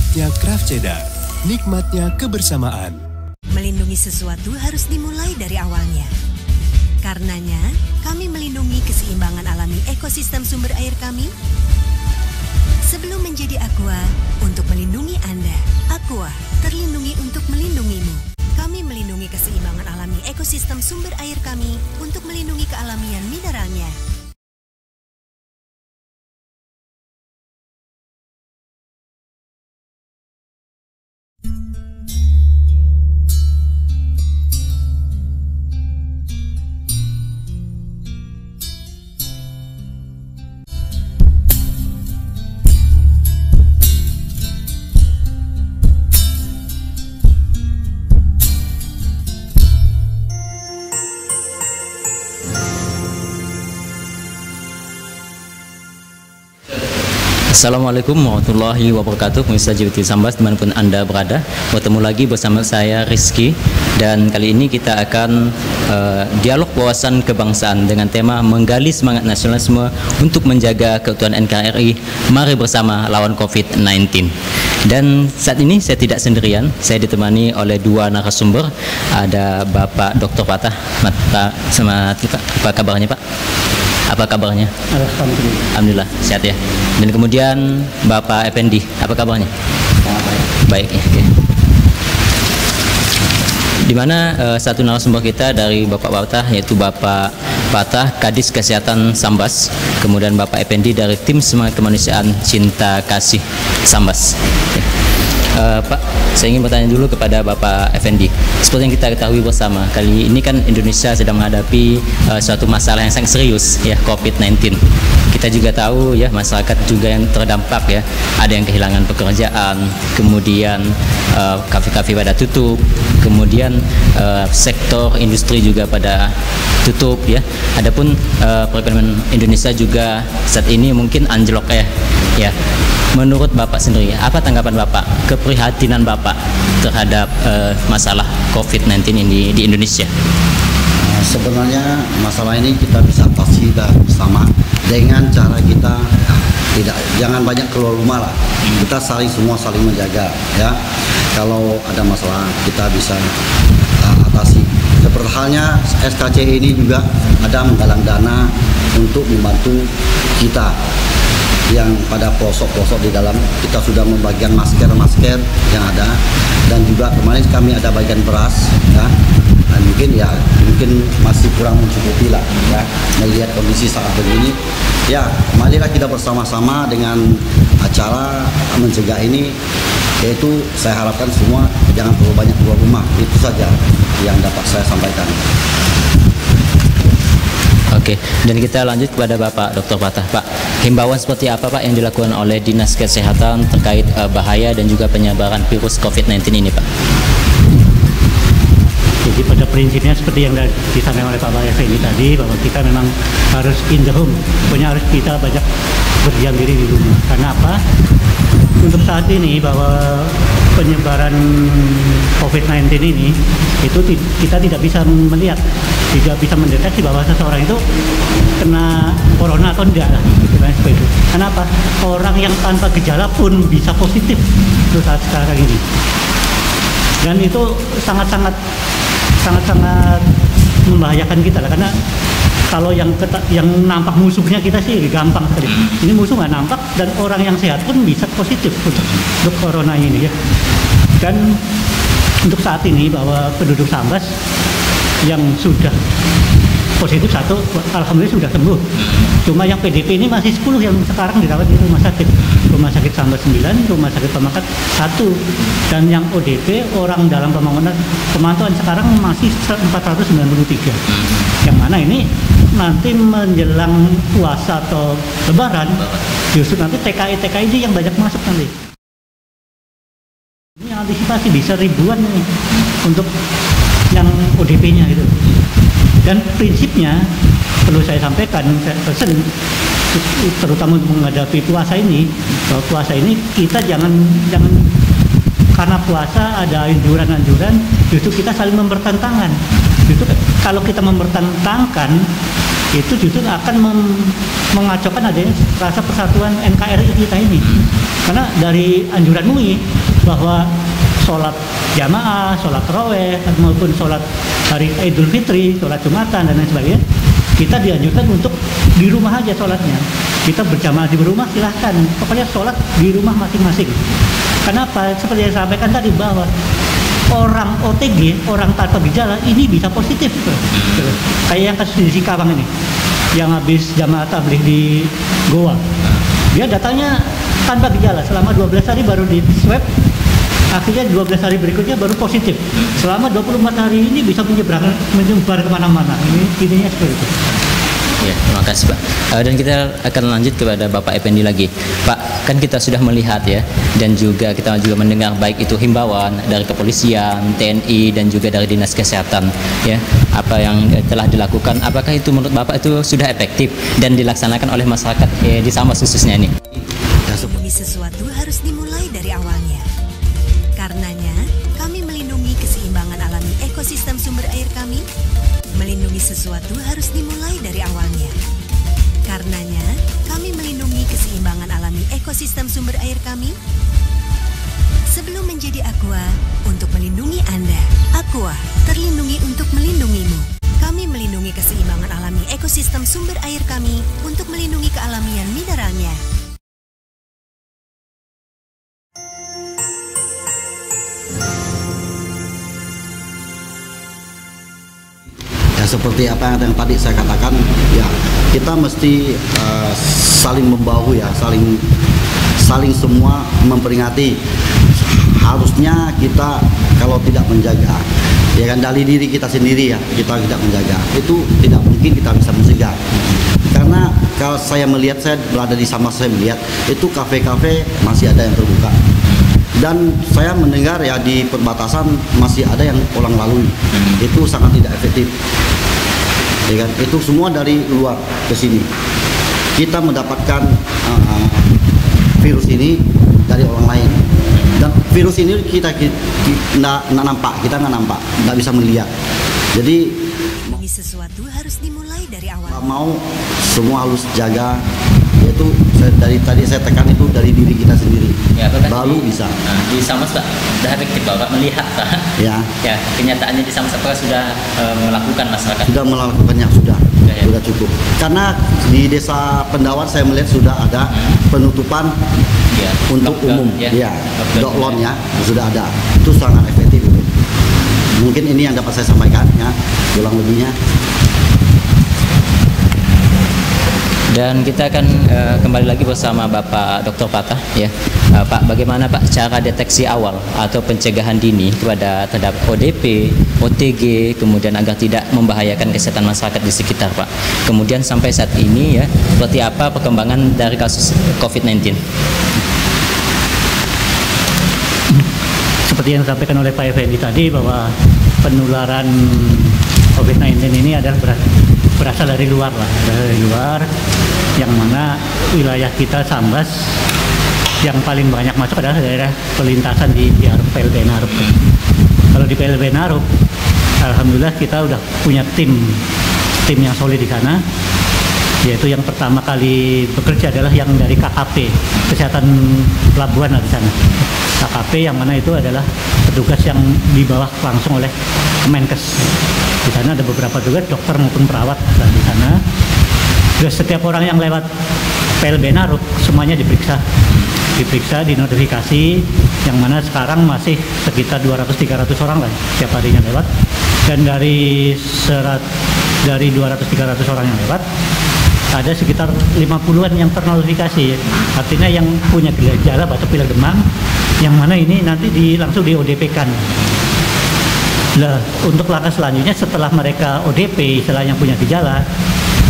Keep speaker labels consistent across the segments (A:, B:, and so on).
A: Nikmatnya Craft Cheddar, nikmatnya kebersamaan.
B: Melindungi sesuatu harus dimulai dari awalnya. Karenanya, kami melindungi keseimbangan alami ekosistem sumber air kami. Sebelum menjadi Aqua, untuk melindungi Anda, Aqua terlindungi untuk melindungimu. Kami melindungi keseimbangan alami ekosistem sumber air kami untuk melindungi kealamian mineralnya.
C: Assalamualaikum warahmatullahi wabarakatuh. Pemirsa JBT Sambas dimanapun Anda berada, bertemu lagi bersama saya Rizky, dan kali ini kita akan dialog wawasan kebangsaan dengan tema menggali semangat nasionalisme untuk menjaga keutuhan NKRI. Mari bersama lawan COVID-19. Dan saat ini saya tidak sendirian, saya ditemani oleh dua narasumber. Ada Bapak Dr. Patah. Pak, selamat Pak. Apa kabarnya Pak? Apa kabarnya?
D: Alhamdulillah.
C: Alhamdulillah, sehat ya. Dan kemudian Bapak Effendi, apa kabarnya? Baik, ya, oke. Di mana satu narasumber kita dari Bapak Patah, yaitu Bapak Patah, Kadis Kesehatan Sambas, kemudian Bapak Effendi dari Tim Semangat Kemanusiaan Cinta Kasih Sambas. Oke. Pak, saya ingin bertanya dulu kepada Bapak Effendi. Seperti yang kita ketahui bersama, kali ini kan Indonesia sedang menghadapi suatu masalah yang sangat serius, ya, COVID-19. Kita juga tahu ya, masyarakat juga yang terdampak ya. Ada yang kehilangan pekerjaan, kemudian kafe-kafe pada tutup, kemudian sektor industri juga pada tutup ya. Adapun perekonomian Indonesia juga saat ini mungkin anjlok ya. Menurut Bapak sendiri, apa tanggapan Bapak, keprihatinan Bapak terhadap masalah COVID-19 ini di Indonesia?
D: Sebenarnya masalah ini kita bisa atasi bersama dengan cara kita jangan banyak keluar rumah lah. Kita semua saling menjaga ya. Kalau ada masalah kita bisa atasi. Seperti halnya SKC ini juga ada menggalang dana untuk membantu kita yang pada pelosok-pelosok di dalam. Kita sudah membagikan masker yang ada, dan juga kemarin kami ada bagian beras ya. Dan mungkin masih kurang mencukupi lah ya, melihat kondisi saat begini ya. Marilah kita bersama-sama dengan acara mencegah ini, yaitu saya harapkan semua jangan terlalu banyak keluar rumah. Itu saja yang dapat saya sampaikan.
C: Oke, dan kita lanjut kepada Bapak Dr. Patah. Pak, himbauan seperti apa Pak yang dilakukan oleh Dinas Kesehatan terkait bahaya dan juga penyebaran virus COVID-19 ini Pak?
E: Jadi pada prinsipnya seperti yang disampaikan oleh Pak Effendi tadi, bahwa kita memang harus in the home, pokoknya harus kita banyak berdiam diri di rumah. Karena apa? Untuk saat ini bahwa penyebaran COVID-19 ini itu kita tidak bisa melihat, tidak bisa mendeteksi bahwa seseorang itu kena corona atau enggak lah, seperti itu. Kenapa? Orang yang tanpa gejala pun bisa positif untuk saat sekarang ini, dan itu sangat-sangat membahayakan kita lah. Karena kalau yang nampak musuhnya kita sih gampang sekali. Ini musuh nggak nampak, dan orang yang sehat pun bisa positif untuk corona ini ya. Dan untuk saat ini bahwa penduduk Sambas yang sudah positif 1, alhamdulillah sudah sembuh. Cuma yang PDP ini masih 10 yang sekarang dirawat di rumah sakit. Rumah sakit Sambas 9, rumah sakit Pemakat 1. Dan yang ODP, orang dalam pemantauan sekarang masih 493. Yang mana ini nanti menjelang puasa atau lebaran, justru nanti TKI ini yang banyak masuk nanti. Ini antisipasi bisa ribuan nih untuk yang ODP-nya gitu. Dan prinsipnya perlu saya sampaikan, saya pesan terutama untuk menghadapi puasa ini, bahwa puasa ini kita jangan karena puasa ada anjuran-anjuran, justru kita saling mempertentangkan. Justru kalau kita mempertentangkan itu justru akan mengacaukan adanya rasa persatuan NKRI kita ini. Karena dari anjuran MUI bahwa sholat jamaah, sholat tarawih maupun sholat hari Idul Fitri, sholat Jumatan dan lain sebagainya, kita dianjurkan untuk di rumah aja sholatnya. Kita berjamaah di rumah silahkan, pokoknya sholat di rumah masing-masing. Kenapa? Seperti yang saya sampaikan tadi bahwa orang OTG, orang tanpa gejala ini bisa positif. Kayak yang kasus di Sikawang ini, yang habis jamaah tabligh di Goa. Dia datangnya tanpa gejala, selama 12 hari baru di swab, akhirnya 12 hari berikutnya baru positif. Selama 24 hari ini bisa menyebar kemana-mana. Ini intinya seperti itu.
C: Ya, terima kasih Pak. Dan kita akan lanjut kepada Bapak Effendi lagi. Pak, kan kita sudah melihat ya, dan juga kita juga mendengar baik itu himbauan dari kepolisian, TNI, dan juga dari Dinas Kesehatan ya, apa yang telah dilakukan. Apakah itu menurut Bapak itu sudah efektif dan dilaksanakan oleh masyarakat di Sambas khususnya ini?
B: Melindungi sesuatu harus dimulai dari awalnya. Karenanya, kami melindungi keseimbangan alami ekosistem sumber air kami. Melindungi sesuatu harus dimulai dari awalnya. Karenanya, kami melindungi keseimbangan alami ekosistem sumber air kami. Sebelum menjadi Aqua, untuk melindungi Anda. Aqua, terlindungi untuk melindungimu. Kami melindungi keseimbangan alami ekosistem sumber air kami untuk melindungi kealamian mineralnya.
D: Seperti apa yang tadi saya katakan, ya kita mesti saling membahu ya, saling semua memperingati. Harusnya kita kalau tidak menjaga, ya kan dari diri kita sendiri ya, kita tidak menjaga, itu tidak mungkin kita bisa mencegah. Karena kalau saya melihat, saya berada di Sambas, saya melihat itu kafe-kafe masih ada yang terbuka. Dan saya mendengar ya di perbatasan masih ada yang orang lalui. Itu sangat tidak efektif. Ya kan? Itu semua dari luar ke sini. Kita mendapatkan virus ini dari orang lain. Dan virus ini kita nggak nampak, kita nggak nampak, nggak bisa melihat. Jadi
B: sesuatu harus dimulai dari awal.
D: Mau semua harus jaga. Yaitu dari tadi saya tekan itu dari diri kita sendiri.
C: Ya,
D: baru bisa.
C: Di Sambas Pak, sudah efektif Pak melihat Pak.
D: Ya.
C: Ya, kenyataannya di Sambas Pak sudah melakukan masyarakat.
D: Sudah melakukannya sudah cukup. Karena di Desa Pendawan saya melihat sudah ada penutupan ya, untuk umum. Ya, lockdown ya sudah ada. Itu sangat efektif. Mungkin ini yang dapat saya sampaikan ya, kurang lebihnya.
C: Dan kita akan kembali lagi bersama Bapak Dr. Patah ya. Pak, bagaimana Pak cara deteksi awal atau pencegahan dini terhadap ODP, OTG, kemudian agar tidak membahayakan kesehatan masyarakat di sekitar Pak. Kemudian sampai saat ini ya, seperti apa perkembangan dari kasus COVID-19?
E: Seperti yang disampaikan oleh Pak Effendi tadi bahwa penularan COVID-19 ini adalah berasal dari luar lah, dari luar, yang mana wilayah kita Sambas yang paling banyak masuk adalah daerah pelintasan di Arup, PLB Arup. Kalau di PLB Arup, alhamdulillah kita udah punya tim yang solid di sana, yaitu yang pertama kali bekerja adalah yang dari KKP, Kesehatan Pelabuhan di sana. KKP yang mana itu adalah petugas yang di bawah langsung oleh Kemenkes. Di sana ada beberapa petugas, dokter maupun perawat di sana. Dan setiap orang yang lewat PLB Arup semuanya diperiksa, dinotifikasi, yang mana sekarang masih sekitar 200-300 orang lah setiap harinya lewat. Dan dari 200-300 orang yang lewat, ada sekitar 50-an yang ternotifikasi. Artinya yang punya gejala batuk pilek demam, yang mana ini nanti langsung di ODP-kan. Nah, untuk langkah selanjutnya setelah mereka ODP, setelah yang punya gejala,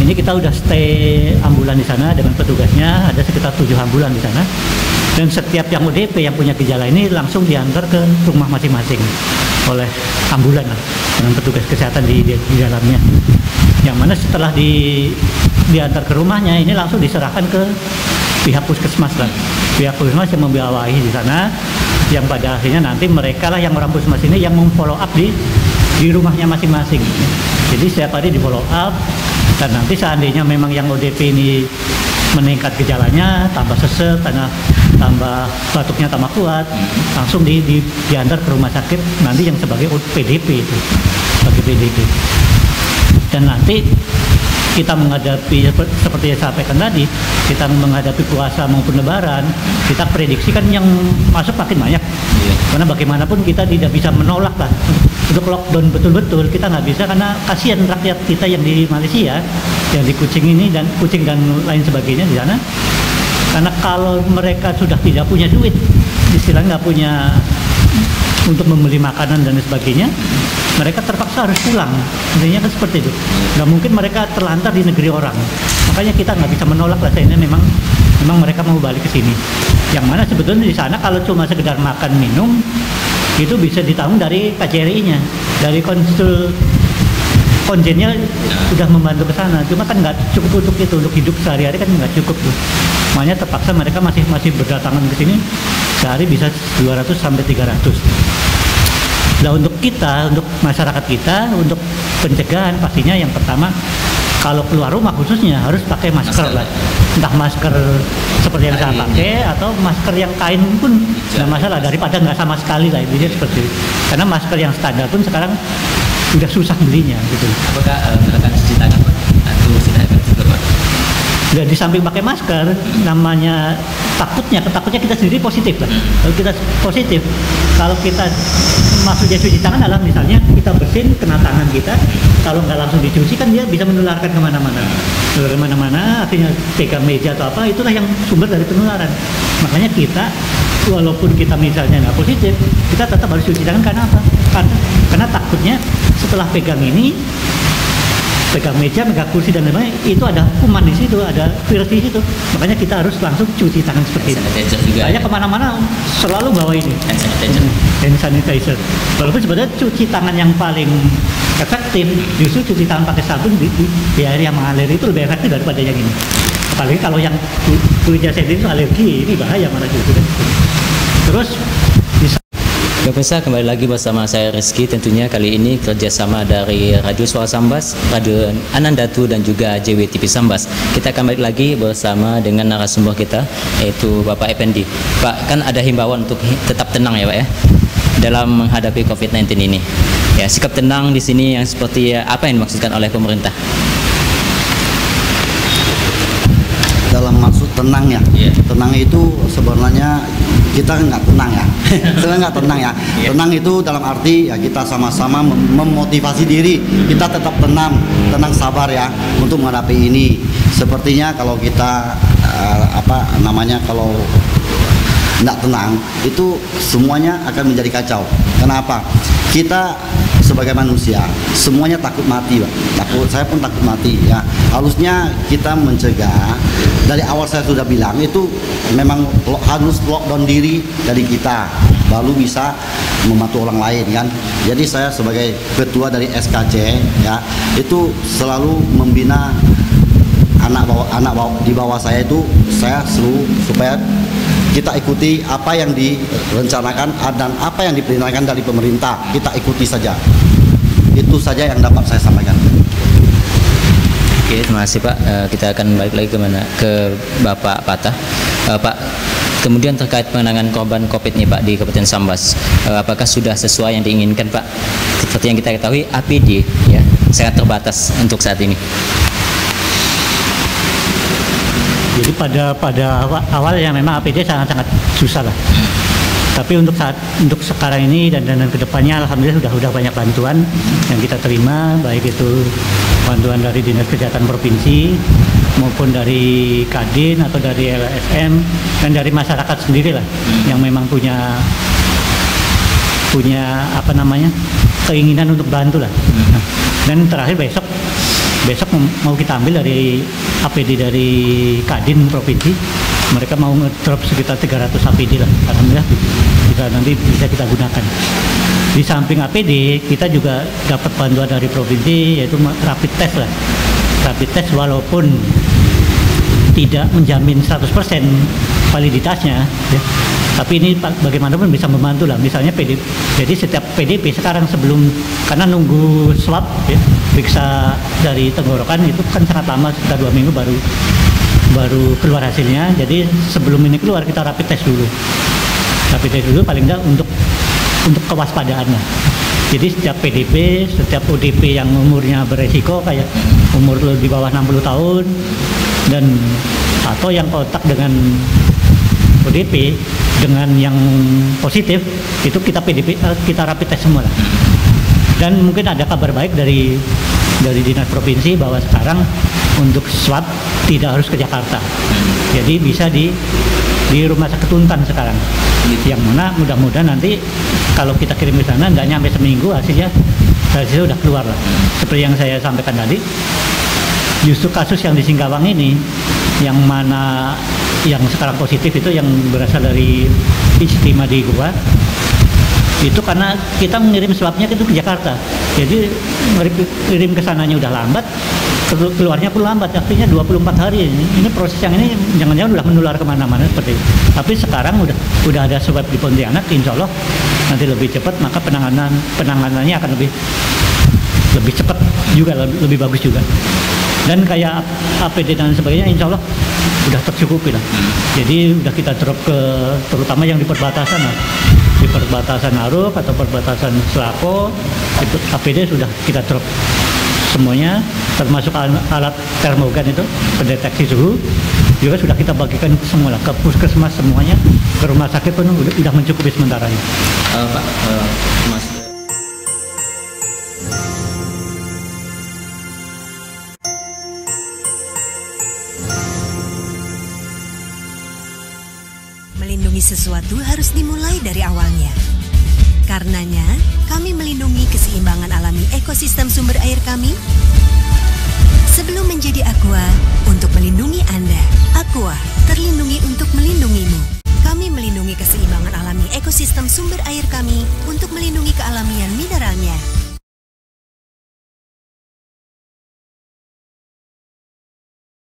E: ini kita udah stay ambulan di sana dengan petugasnya, ada sekitar 7 ambulan di sana. Dan setiap yang ODP yang punya gejala ini langsung diantar ke rumah masing-masing oleh ambulan lah, dengan petugas kesehatan di dalamnya. Yang mana setelah diantar ke rumahnya, ini langsung diserahkan ke pihak puskesmas lah. Pihak puskesmas yang membawahi di sana, yang pada akhirnya nanti mereka lah yang orang puskesmas ini yang memfollow up di rumahnya masing-masing. Jadi setiap hari di follow up, Dan nanti seandainya memang yang ODP ini meningkat gejalanya, tambah sesek, tambah batuknya tambah kuat, langsung diantar ke rumah sakit nanti yang sebagai PDP itu, sebagai PDP. Dan nanti kita menghadapi seperti yang saya sampaikan tadi, kita menghadapi puasa maupun lebaran, kita prediksikan yang masuk makin banyak. Karena bagaimanapun kita tidak bisa menolak lah untuk lockdown betul-betul, kita nggak bisa, karena kasihan rakyat kita yang di Malaysia, yang di Kuching ini dan Kuching dan lain sebagainya di sana. Karena kalau mereka sudah tidak punya duit, istilahnya nggak punya untuk membeli makanan dan sebagainya, mereka terpaksa harus pulang. Intinya kan seperti itu. Nggak mungkin mereka terlantar di negeri orang. Makanya kita nggak bisa menolak lah, ini memang mereka mau balik ke sini. Yang mana sebetulnya di sana kalau cuma sekedar makan minum itu bisa ditanggung dari KJRI-nya, dari konjennya sudah membantu ke sana. Cuma kan nggak cukup untuk itu, untuk hidup sehari-hari kan nggak cukup tuh. Makanya terpaksa mereka masih berdatangan ke sini, sehari bisa 200 sampai 300. Nah, untuk kita, untuk masyarakat kita, untuk pencegahan pastinya yang pertama, kalau keluar rumah khususnya harus pakai masker lah. Entah masker seperti yang saya pakai atau masker yang kain pun nggak masalah, daripada nggak sama sekali lah, intinya seperti itu. Karena masker yang standar pun sekarang udah susah belinya gitu.
C: Apakah melakukan cuci tangan Pak? Atau sudah juga Pak?
E: Dan di samping pakai masker, namanya takutnya kita sendiri positif lah. Kalau kita positif, kalau kita maksudnya cuci tangan adalah misalnya kita bersin kena tangan kita, kalau nggak langsung dicuci kan dia bisa menularkan kemana-mana, akhirnya pegang meja atau apa, itulah yang sumber dari penularan. Makanya kita, walaupun kita misalnya nggak positif, kita tetap harus cuci tangan. Karena apa? Karena takutnya setelah pegang meja, pegang kursi dan lain-lain, itu ada kuman di situ, ada virus di situ. Makanya kita harus langsung cuci tangan seperti itu. Saya kemana-mana selalu bawa ini hand sanitizer. Walaupun sebenarnya cuci tangan yang paling efektif justru cuci tangan pakai sabun di air yang mengalir itu lebih efektif daripada yang ini. Apalagi kalau yang kulitnya sensitif alergi, ini bahaya malah gitu. Terus
C: Pemirsa, kembali lagi bersama saya Rizky. Tentunya kali ini kerjasama dari Radio Suara Sambas, Radio Anandatu dan juga JWTV Sambas. Kita kembali lagi bersama dengan narasumber kita, yaitu Bapak Effendi. Pak, kan ada himbauan untuk tetap tenang ya Pak ya, dalam menghadapi COVID-19 ini. Ya, sikap tenang di sini yang seperti apa yang dimaksudkan oleh pemerintah?
D: Dalam maksud tenang ya, tenang itu sebenarnya kita nggak tenang ya, sebenarnya nggak tenang ya. Tenang itu dalam arti ya kita sama-sama memotivasi diri, kita tetap tenang sabar ya untuk menghadapi ini. Sepertinya kalau kita kalau nggak tenang itu semuanya akan menjadi kacau. Kenapa? Kita sebagai manusia semuanya takut mati, Pak. Saya pun takut mati ya. Harusnya kita mencegah. Dari awal saya sudah bilang itu memang harus lockdown diri dari kita, baru bisa membantu orang lain kan. Jadi saya sebagai ketua dari SKC ya, itu selalu membina anak di bawah saya itu, saya seru supaya kita ikuti apa yang direncanakan dan apa yang diperintahkan dari pemerintah, kita ikuti saja. Itu saja yang dapat saya sampaikan.
C: Oke, terima kasih Pak. Kita akan balik lagi ke Bapak Patah. Pak, kemudian terkait penanganan korban COVID nih Pak di Kabupaten Sambas, apakah sudah sesuai yang diinginkan Pak? Seperti yang kita ketahui, APD ya sangat terbatas untuk saat ini.
E: Jadi pada awalnya memang APD sangat susah lah. Tapi untuk sekarang ini dan kedepannya alhamdulillah sudah banyak bantuan yang kita terima, baik itu bantuan dari Dinas Kesehatan Provinsi maupun dari Kadin atau dari LSM dan dari masyarakat sendiri lah yang memang punya keinginan untuk bantu lah. Dan terakhir besok mau kita ambil dari APD dari Kadin Provinsi, mereka mau ngedrop sekitar 300 APD lah, alhamdulillah nanti bisa kita gunakan. Di samping APD kita juga dapat bantuan dari provinsi, yaitu rapid test lah. Rapid test walaupun tidak menjamin 100% validitasnya ya. Tapi ini bagaimanapun bisa membantu lah. Misalnya PDP, jadi setiap PDP sekarang sebelum, karena nunggu swab ya, periksa dari tenggorokan itu kan sangat lama, sekitar 2 minggu baru keluar hasilnya. Jadi sebelum ini keluar kita rapid test dulu. Rapid test dulu paling enggak untuk kewaspadaannya. Jadi setiap PDP, setiap ODP yang umurnya beresiko kayak umur di bawah 60 tahun dan atau yang kontak dengan ODP dengan yang positif itu kita kita rapid test semua lah. Dan mungkin ada kabar baik dari dinas provinsi bahwa sekarang untuk swab tidak harus ke Jakarta. Jadi bisa di rumah sakit Untan sekarang. Yang mana mudah-mudahan nanti kalau kita kirim ke sana nggak nyampe seminggu hasilnya udah keluar lah. Seperti yang saya sampaikan tadi, justru kasus yang di Singkawang ini yang mana yang sekarang positif itu yang berasal dari Istimewa di Goa itu karena kita mengirim swabnya itu ke Jakarta, jadi ngirim ke sananya udah lambat, keluarnya pun lambat, artinya 24 hari. Ini proses yang ini jangan-jangan udah menular kemana-mana seperti itu. Tapi sekarang udah ada swab di Pontianak, insya Allah nanti lebih cepat, maka penanganannya akan lebih cepat juga, lebih bagus juga. Dan kayak APD dan sebagainya insya Allah udah tercukupi lah. Jadi udah kita drop terutama yang di perbatasan lah. Di perbatasan Aruk atau perbatasan Selako itu APD sudah kita drop semuanya, termasuk alat termogan itu pendeteksi suhu juga sudah kita bagikan semua lah ke puskesmas semuanya, ke rumah sakit pun udah mencukupi sementara ini.
C: Pak, Mas.
B: Melindungi sesuatu harus dimulai dari awalnya. Karenanya, kami melindungi keseimbangan alami ekosistem sumber air kami. Sebelum menjadi Aqua, untuk melindungi Anda. Aqua, terlindungi untuk melindungimu. Kami melindungi keseimbangan alami ekosistem sumber air kami untuk melindungi kealamian mineralnya.